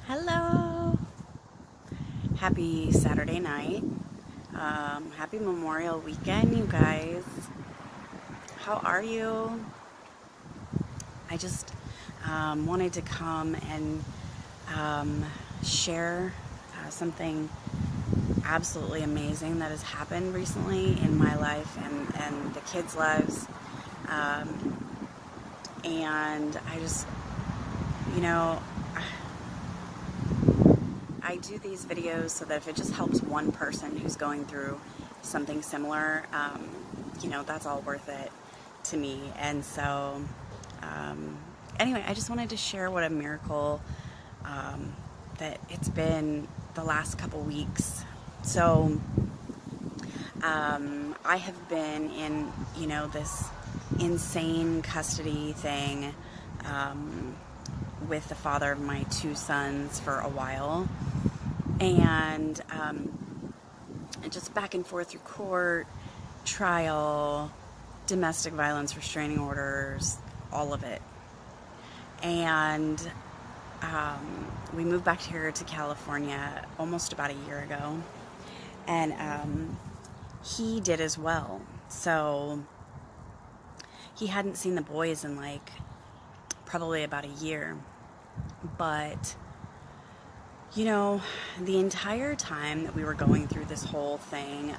Hello. Happy Saturday night. Happy Memorial Weekend, you guys. How are you? I just wanted to come and share something absolutely amazing that has happened recently in my life and the kids' lives. And I just, you know, I do these videos so that if it just helps one person who's going through something similar, that's all worth it to me. And so, anyway, I just wanted to share what a miracle that it's been the last couple weeks. So, I have been in, this insane custody thing with the father of my two sons for a while. And just back and forth through court, trial, domestic violence restraining orders, all of it. And we moved back here to California almost about a year ago. And he did as well. So he hadn't seen the boys in probably about a year. But the entire time that we were going through this whole thing,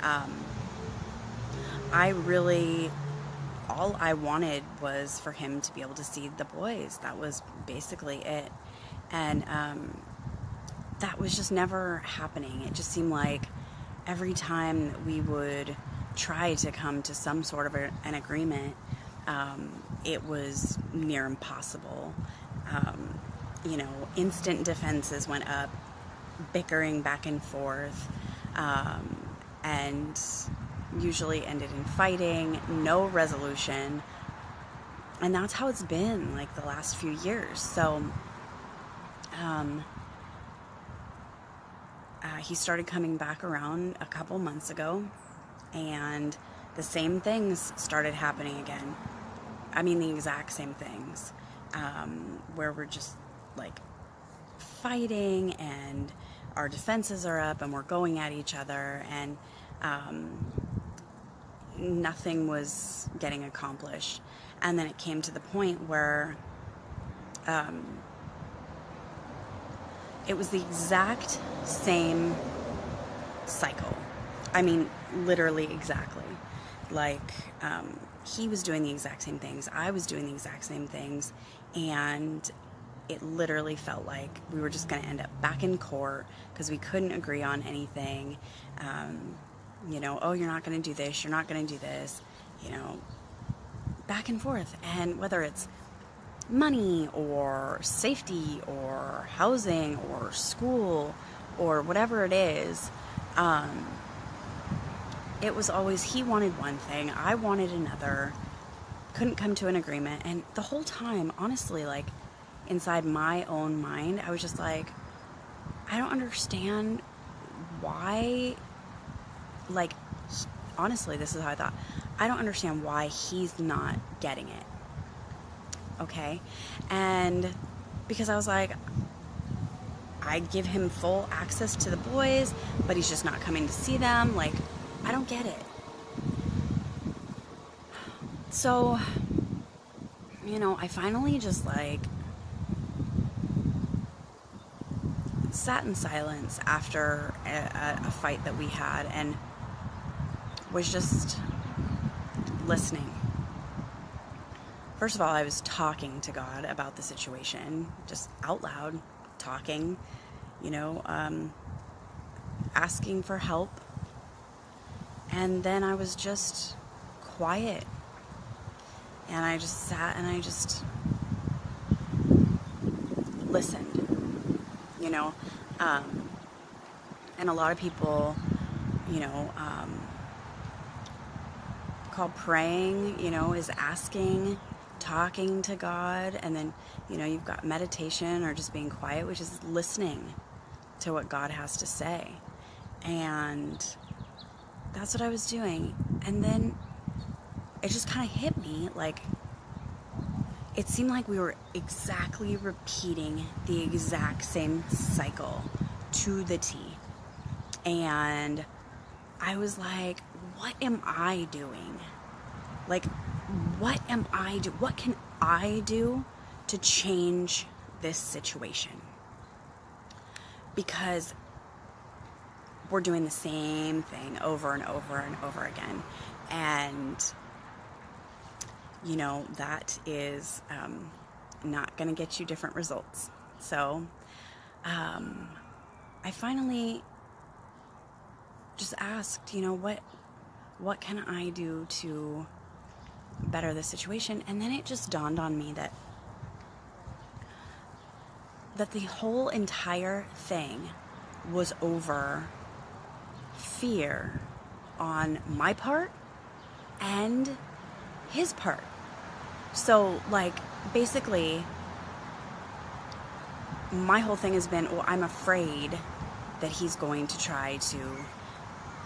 all I wanted was for him to be able to see the boys. That was basically it. And that was just never happening. It just seemed like every time that we would try to come to some sort of an agreement, it was near impossible. Instant defenses went up, bickering back and forth, and usually ended in fighting, no resolution. And that's how it's been the last few years. So he started coming back around a couple months ago, and the same things started happening again. I mean, the exact same things, where we're just fighting and our defenses are up and we're going at each other, and nothing was getting accomplished. And then it came to the point where it was the exact same cycle. I mean, literally exactly. He was doing the exact same things. I was doing the exact same things. And it literally felt like we were just going to end up back in court because we couldn't agree on anything. Oh, you're not going to do this. You're not going to do this. Back and forth. And whether it's money or safety or housing or school or whatever it is, it was always he wanted one thing, I wanted another, couldn't come to an agreement. And the whole time, honestly, inside my own mind, I was just I don't understand why, honestly, this is how I thought. I don't understand why he's not getting it. Okay? And because I was I give him full access to the boys, but he's just not coming to see them. I don't get it. So, I finally just sat in silence after a fight that we had and was just listening. First of all, I was talking to God about the situation, just out loud, talking, asking for help. And then I was just quiet. And I just sat and I just listened, and a lot of people, call praying, is asking, talking to God. And then, you've got meditation or just being quiet, which is listening to what God has to say. And that's what I was doing. And then it just kind of hit me it seemed like we were exactly repeating the exact same cycle to the T. And I was like, what am I doing? Like, what am I do? What can I do to change this situation? Because we're doing the same thing over and over and over again. And, you know, that is not going to get you different results. So I finally just asked, you know, what can I do to better the situation? And then it just dawned on me that the whole entire thing was over fear on my part and his part. So, like, basically, my whole thing has been, well, I'm afraid that he's going to try to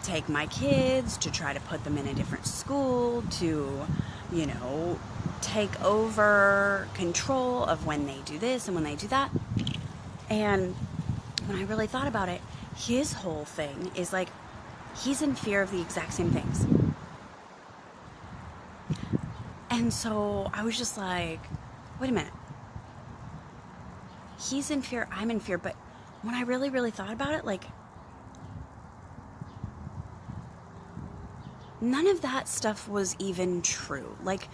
take my kids, to try to put them in a different school, to, you know, take over control of when they do this and when they do that. And when I really thought about it, his whole thing is like, he's in fear of the exact same things. And so I was just like, wait a minute. He's in fear, I'm in fear. But when I really, really thought about it, like, none of that stuff was even true. Like,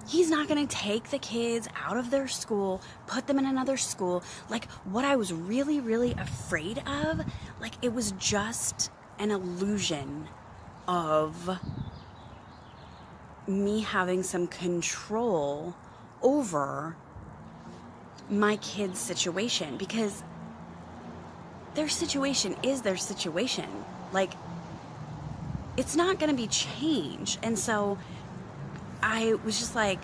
he's not going to take the kids out of their school, put them in another school. Like, what I was really, really afraid of, like, it was just an illusion of me having some control over my kids' situation, because their situation is their situation. Like, it's not going to be changed. And so I was just like,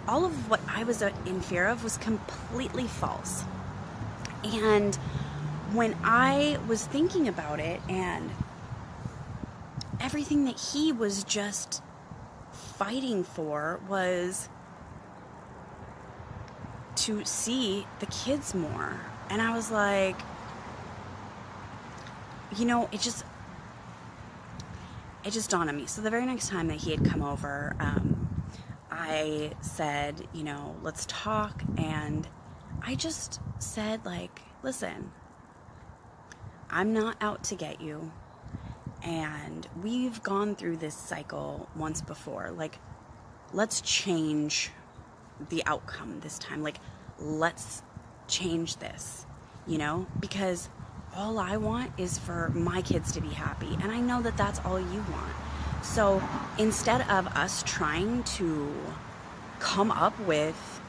all of what I was in fear of was completely false. And when I was thinking about it, and everything that he was just fighting for was to see the kids more. And I was like, you know, it just dawned on me. So the very next time that he had come over, I said, you know, let's talk. And I just said, like, listen, I'm not out to get you. And we've gone through this cycle once before. Like, let's change the outcome this time. Like, let's change this, you know, because all I want is for my kids to be happy. And I know that that's all you want. So instead of us trying to come up with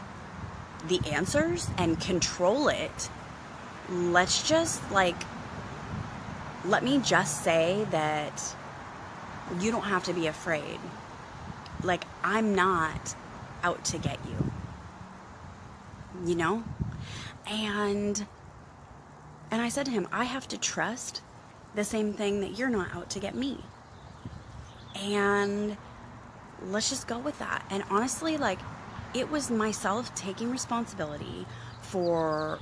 the answers and control it, let's just, like, let me just say that you don't have to be afraid. Like, I'm not out to get you, you know? And I said to him, I have to trust the same thing that you're not out to get me. And let's just go with that. And honestly, like, it was myself taking responsibility for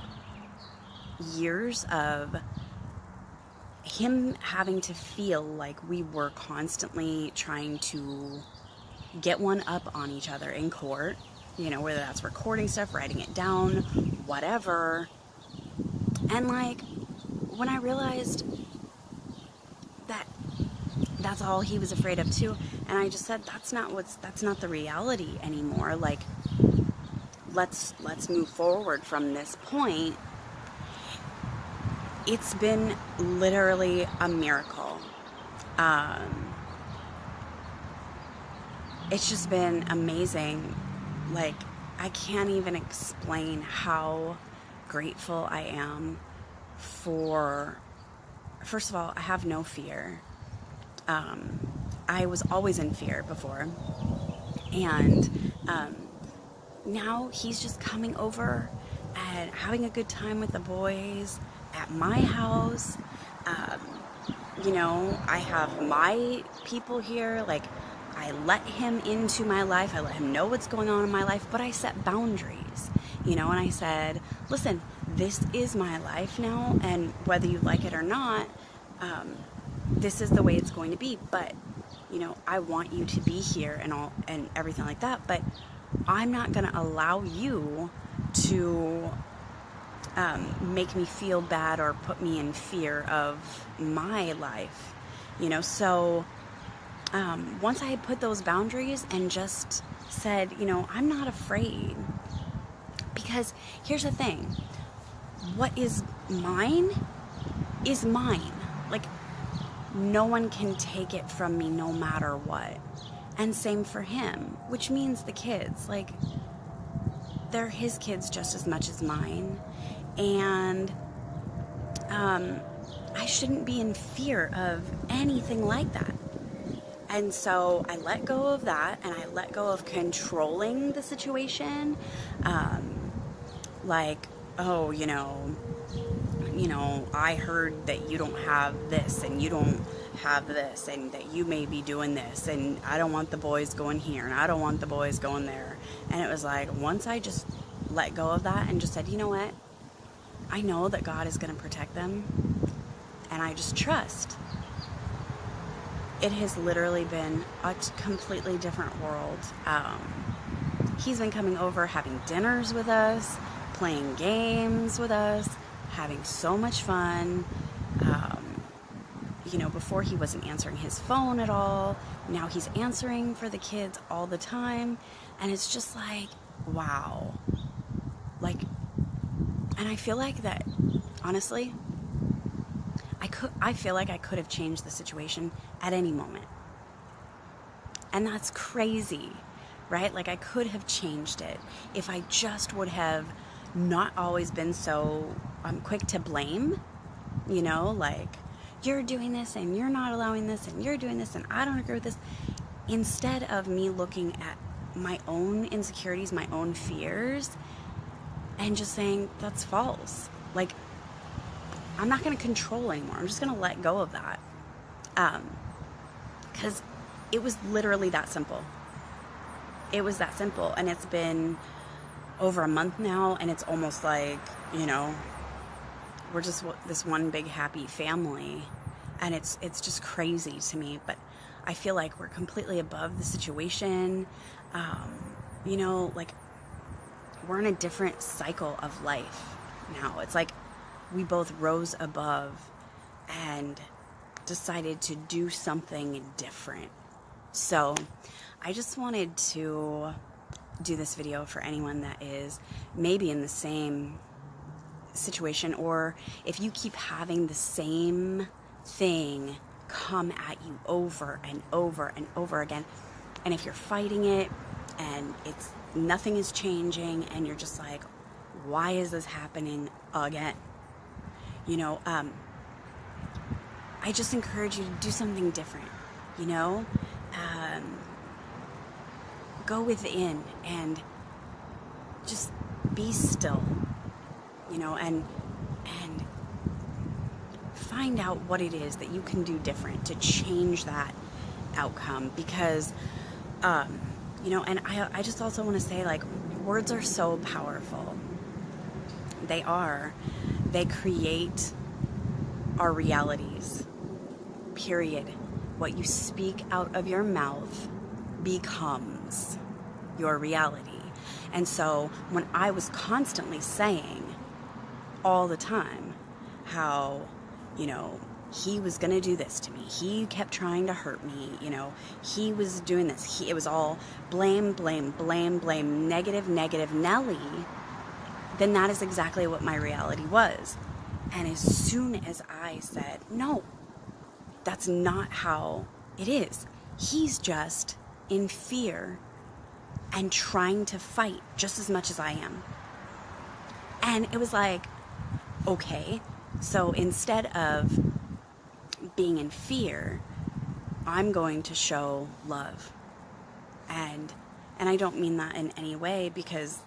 years of him having to feel like we were constantly trying to get one up on each other in court, you know, whether that's recording stuff, writing it down, whatever. And, like, when I realized that that's all he was afraid of too, and I just said, that's not the reality anymore. Like, let's move forward from this point. It's been literally a miracle. It's just been amazing. Like, I can't even explain how grateful I am for, first of all, I have no fear. I was always in fear before. And now he's just coming over and having a good time with the boys at my house. You know, I have my people here. Like, I I let him into my life. I let him know what's going on in my life, but I set boundaries, and I said, listen, this is my life now, and whether you like it or not, this is the way it's going to be. But, I want you to be here and everything like that, but I'm not going to allow you to make me feel bad or put me in fear of my life, so once I had put those boundaries and just said, I'm not afraid, because here's the thing, what is mine is mine. Like, no one can take it from me no matter what. And same for him, which means the kids, like, they're his kids just as much as mine. And I shouldn't be in fear of anything like that. And so I let go of that, and I let go of controlling the situation. Like, oh, I heard that you don't have this, and you don't have this, and that you may be doing this, and I don't want the boys going here, and I don't want the boys going there. And it was like, once I just let go of that and just said, you know what? I know that God is going to protect them, and I just trust. It has literally been a completely different world. He's been coming over, having dinners with us, playing games with us, having so much fun. Before he wasn't answering his phone at all. Now he's answering for the kids all the time. And it's just like, wow. Like, and I feel like that, honestly, I feel like I could have changed the situation at any moment. And that's crazy, right? Like, I could have changed it if I just would have not always been so quick to blame, like, you're doing this and you're not allowing this and you're doing this and I don't agree with this. Instead of me looking at my own insecurities, my own fears, and just saying, that's false. Like, I'm not going to control anymore. I'm just going to let go of that. Because it was literally that simple. It was that simple. And it's been over a month now, and it's almost like, we're just this one big happy family. And it's just crazy to me. But I feel like we're completely above the situation. Like, we're in a different cycle of life now. It's like we both rose above and decided to do something different. So I just wanted to do this video for anyone that is maybe in the same situation, or if you keep having the same thing come at you over and over and over again, and if you're fighting it and nothing is changing, and you're just like, why is this happening again? I just encourage you to do something different, go within and just be still, and find out what it is that you can do different to change that outcome. Because, and I just also want to say, like, words are so powerful. They are. They create our realities. Period. What you speak out of your mouth becomes your reality. And so when I was constantly saying all the time how, he was going to do this to me, he kept trying to hurt me, he was doing this, it was all blame, negative Nelly, then that is exactly what my reality was. And as soon as I said, no, that's not how it is, he's just in fear and trying to fight just as much as I am. And it was like, okay, so instead of being in fear, I'm going to show love. And I don't mean that in any way, because,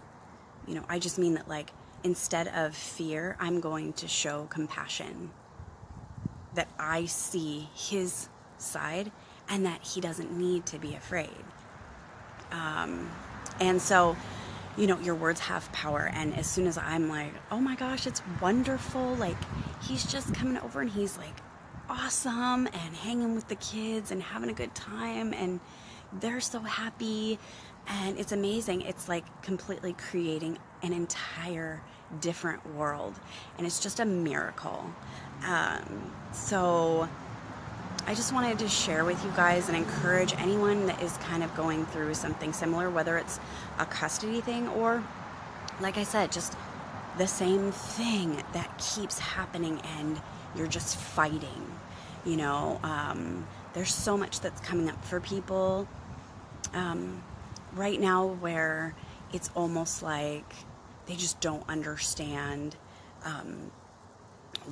I just mean that, like, instead of fear, I'm going to show compassion. That I see his side and that he doesn't need to be afraid. And so, you know, your words have power. And as soon as I'm like, oh my gosh, it's wonderful. Like, he's just coming over and he's like awesome and hanging with the kids and having a good time. And they're so happy. And it's amazing. It's like completely creating an entire different world. And it's just a miracle. So I just wanted to share with you guys and encourage anyone that is kind of going through something similar, whether it's a custody thing or, like I said, just the same thing that keeps happening and you're just fighting. You know, there's so much that's coming up for people right now where it's almost like they just don't understand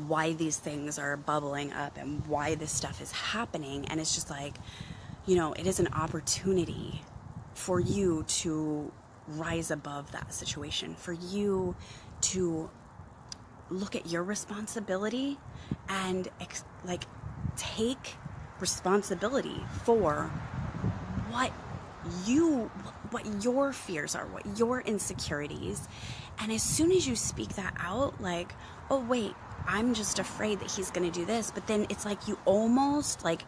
why these things are bubbling up and why this stuff is happening. And it's just like, you know, it is an opportunity for you to rise above that situation, for you to look at your responsibility and take responsibility for what your fears are, what your insecurities. And as soon as you speak that out, like, oh wait, I'm just afraid that he's going to do this. But then it's like you almost like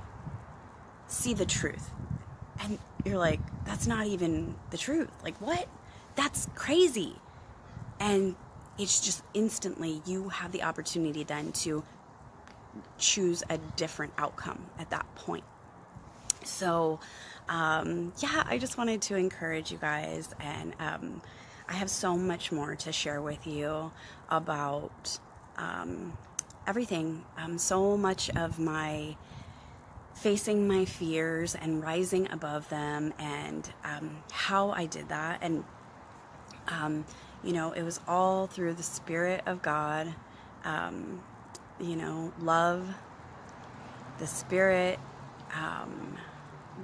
see the truth. And you're like, that's not even the truth. Like, what? That's crazy. And it's just instantly you have the opportunity then to choose a different outcome at that point. So, yeah, I just wanted to encourage you guys. And I have so much more to share with you about everything. So much of my facing my fears and rising above them, and how I did that. And you know, it was all through the Spirit of God. You know, love, the Spirit,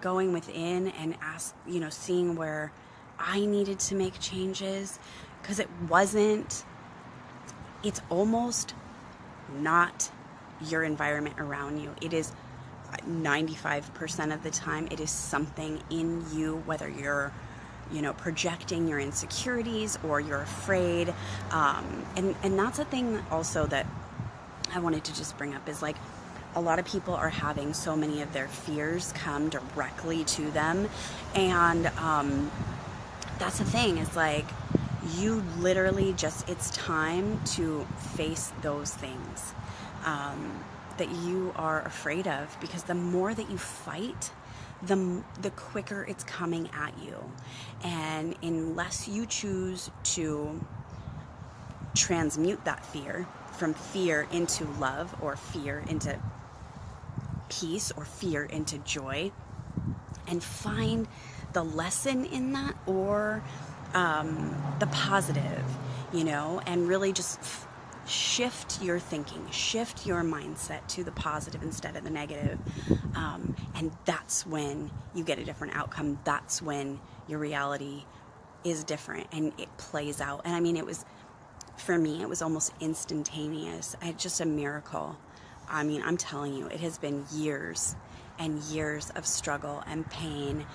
going within and seeing where I needed to make changes, because it's almost not your environment around you. It is 95% of the time, it is something in you, whether you're, you know, projecting your insecurities or you're afraid. And that's a thing also that I wanted to just bring up is like, a lot of people are having so many of their fears come directly to them. And that's the thing, is like, you literally it's time to face those things that you are afraid of, because the more that you fight, the quicker it's coming at you. And unless you choose to transmute that fear from fear into love, or fear into peace, or fear into joy, and find the lesson in that, or the positive, you know, and really just shift your thinking, shift your mindset to the positive instead of the negative. And that's when you get a different outcome. That's when your reality is different and it plays out. And I mean, for me, it was almost instantaneous. Just a miracle. I mean, I'm telling you, it has been years and years of struggle and pain,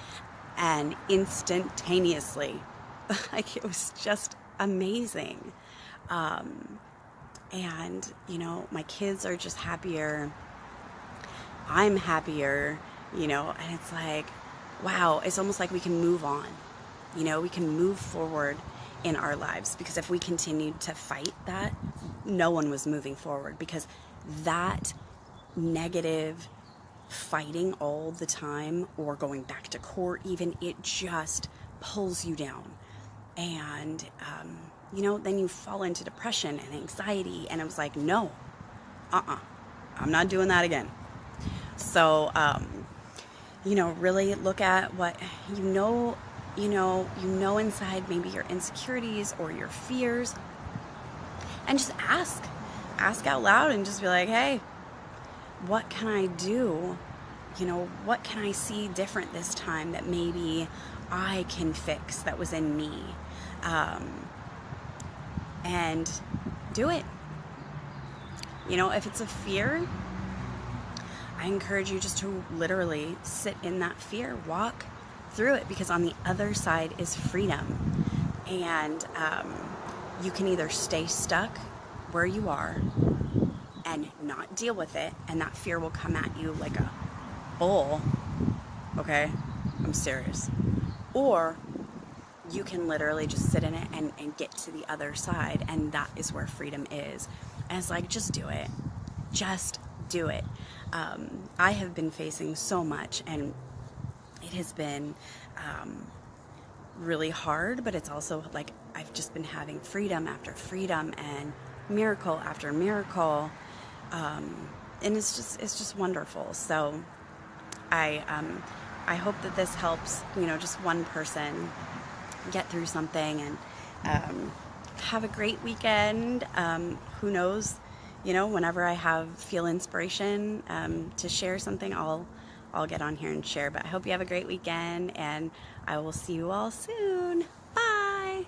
and instantaneously, like, it was just amazing. And, you know, my kids are just happier. I'm happier, you know, and it's like, wow, it's almost like we can move on. You know, we can move forward in our lives, because if we continued to fight that, no one was moving forward, because that negative fighting all the time, or going back to court even, it just pulls you down. And, you know, then you fall into depression and anxiety, and it was like, no, I'm not doing that again. So, you know, really look at what you know inside, maybe your insecurities or your fears, and just ask out loud, and just be like, hey, what can I do? You know, what can I see different this time that maybe I can fix that was in me? And do it. You know, if it's a fear, I encourage you just to literally sit in that fear, walk through it, because on the other side is freedom. And you can either stay stuck where you are and not deal with it, and that fear will come at you like a bull. Okay, I'm serious. Or you can literally just sit in it and get to the other side, and that is where freedom is. And it's like, just do it. Just do it. I have been facing so much, and it has been really hard, but it's also like I've just been having freedom after freedom and miracle after miracle, and it's just wonderful. So I hope that this helps, just one person get through something, and have a great weekend. Who knows, whenever I feel inspiration to share something, I'll get on here and share. But I hope you have a great weekend, and I will see you all soon. Bye.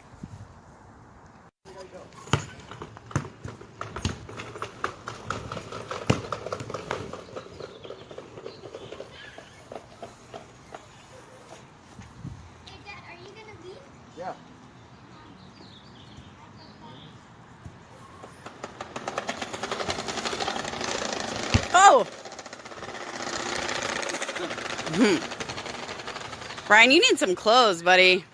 Yeah. Oh! Brian, you need some clothes, buddy.